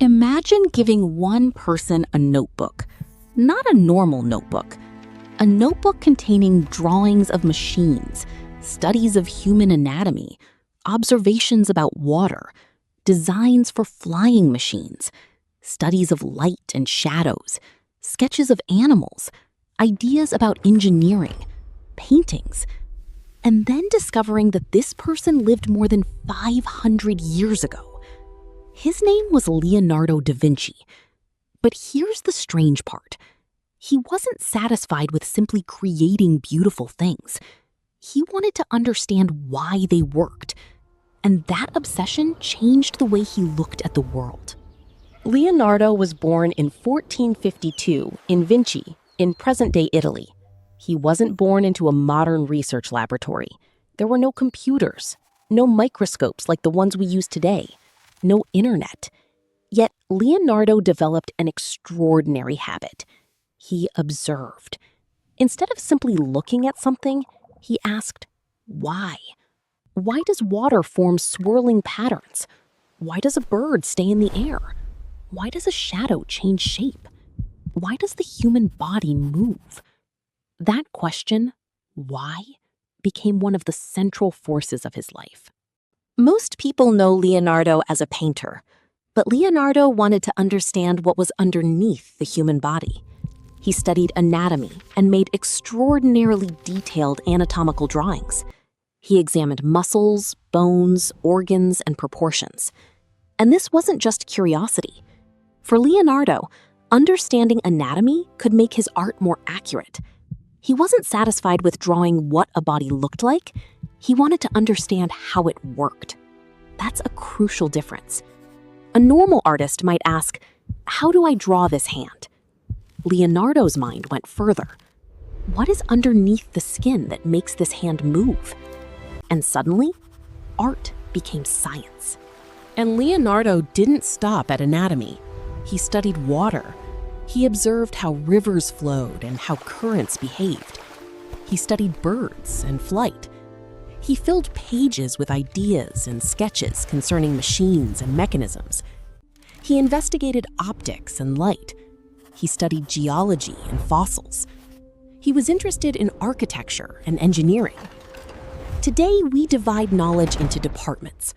Imagine giving one person a notebook, not a normal notebook, a notebook containing drawings of machines, studies of human anatomy, observations about water, designs for flying machines, studies of light and shadows, sketches of animals, ideas about engineering, paintings, and then discovering that this person lived more than 500 years ago. His name was Leonardo da Vinci. But here's the strange part. He wasn't satisfied with simply creating beautiful things. He wanted to understand why they worked. And that obsession changed the way he looked at the world. Leonardo was born in 1452 in Vinci, in present-day Italy. He wasn't born into a modern research laboratory. There were no computers, no microscopes like the ones we use today, no internet. Yet Leonardo developed an extraordinary habit. He observed. Instead of simply looking at something, he asked, why? Why does water form swirling patterns? Why does a bird stay in the air? Why does a shadow change shape? Why does the human body move? That question, why, became one of the central forces of his life. Most people know Leonardo as a painter, but Leonardo wanted to understand what was underneath the human body. He studied anatomy and made extraordinarily detailed anatomical drawings. He examined muscles, bones, organs, and proportions. And this wasn't just curiosity. For Leonardo, understanding anatomy could make his art more accurate. He wasn't satisfied with drawing what a body looked like. He wanted to understand how it worked. That's a crucial difference. A normal artist might ask, how do I draw this hand? Leonardo's mind went further. What is underneath the skin that makes this hand move? And suddenly, art became science. And Leonardo didn't stop at anatomy. He studied water. He observed how rivers flowed and how currents behaved. He studied birds and flight. He filled pages with ideas and sketches concerning machines and mechanisms. He investigated optics and light. He studied geology and fossils. He was interested in architecture and engineering. Today, we divide knowledge into departments: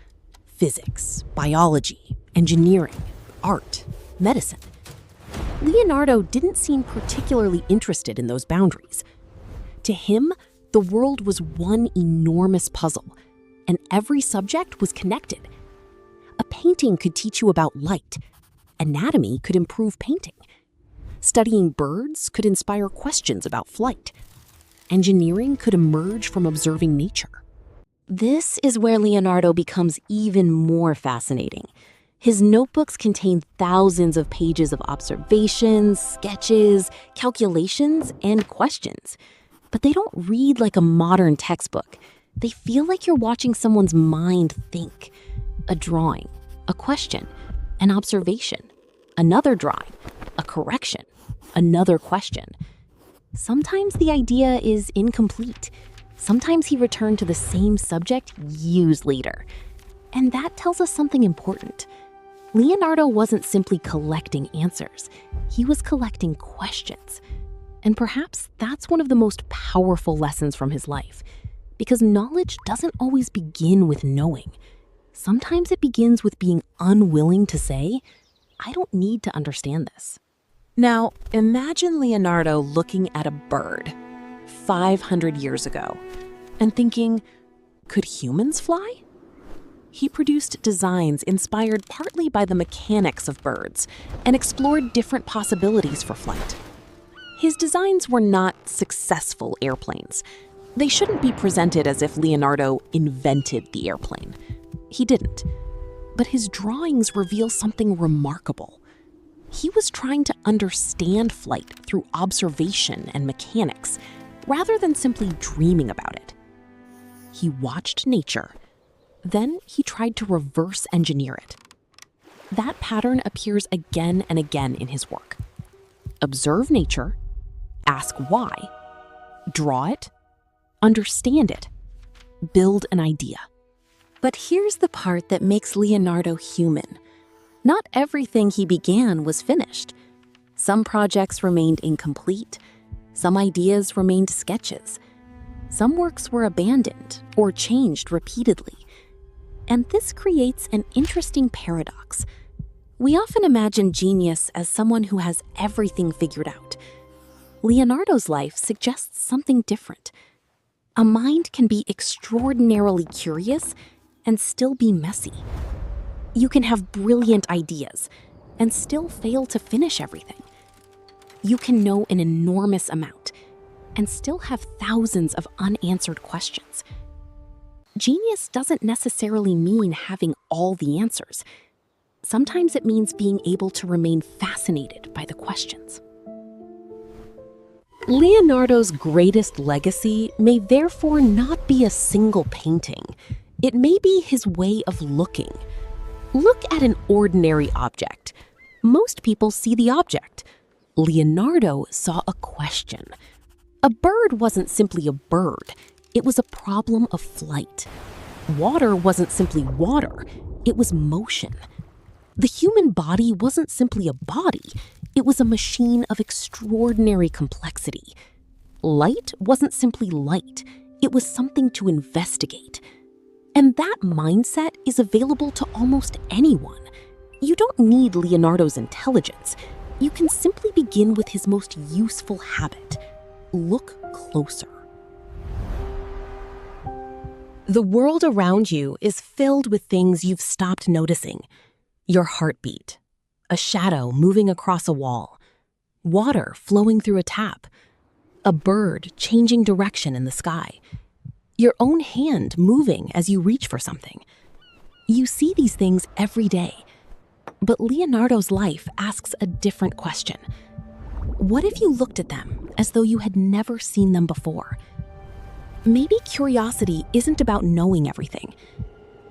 physics, biology, engineering, art, medicine. Leonardo didn't seem particularly interested in those boundaries. To him, the world was one enormous puzzle, and every subject was connected. A painting could teach you about light. Anatomy could improve painting. Studying birds could inspire questions about flight. Engineering could emerge from observing nature. This is where Leonardo becomes even more fascinating. His notebooks contain thousands of pages of observations, sketches, calculations, and questions. But they don't read like a modern textbook. They feel like you're watching someone's mind think. A drawing, a question, an observation, another drawing, a correction, another question. Sometimes the idea is incomplete. Sometimes he returned to the same subject years later. And that tells us something important. Leonardo wasn't simply collecting answers. He was collecting questions. And perhaps that's one of the most powerful lessons from his life, because knowledge doesn't always begin with knowing. Sometimes it begins with being unwilling to say, I don't need to understand this. Now, imagine Leonardo looking at a bird 500 years ago and thinking, could humans fly? He produced designs inspired partly by the mechanics of birds and explored different possibilities for flight. His designs were not successful airplanes. They shouldn't be presented as if Leonardo invented the airplane. He didn't. But his drawings reveal something remarkable. He was trying to understand flight through observation and mechanics, rather than simply dreaming about it. He watched nature. Then he tried to reverse engineer it. That pattern appears again and again in his work. Observe nature, ask why, draw it, understand it, build an idea. But here's the part that makes Leonardo human. Not everything he began was finished. Some projects remained incomplete. Some ideas remained sketches. Some works were abandoned or changed repeatedly. And this creates an interesting paradox. We often imagine genius as someone who has everything figured out. Leonardo's life suggests something different. A mind can be extraordinarily curious and still be messy. You can have brilliant ideas and still fail to finish everything. You can know an enormous amount and still have thousands of unanswered questions. Genius doesn't necessarily mean having all the answers. Sometimes it means being able to remain fascinated by the questions. Leonardo's greatest legacy may therefore not be a single painting. It may be his way of looking. Look at an ordinary object. Most people see the object. Leonardo saw a question. A bird wasn't simply a bird. It was a problem of flight. Water wasn't simply water. It was motion. The human body wasn't simply a body. It was a machine of extraordinary complexity. Light wasn't simply light. It was something to investigate. And that mindset is available to almost anyone. You don't need Leonardo's intelligence. You can simply begin with his most useful habit. Look closer. The world around you is filled with things you've stopped noticing. Your heartbeat, a shadow moving across a wall, water flowing through a tap, a bird changing direction in the sky, your own hand moving as you reach for something. You see these things every day. But Leonardo's life asks a different question. What if you looked at them as though you had never seen them before? Maybe curiosity isn't about knowing everything.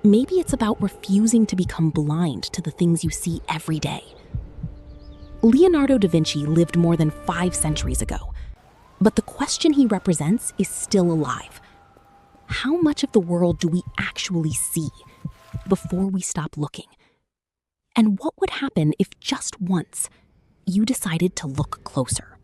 Maybe it's about refusing to become blind to the things you see every day. Leonardo da Vinci lived more than 5 centuries ago, but the question he represents is still alive. How much of the world do we actually see before we stop looking? And what would happen if just once you decided to look closer?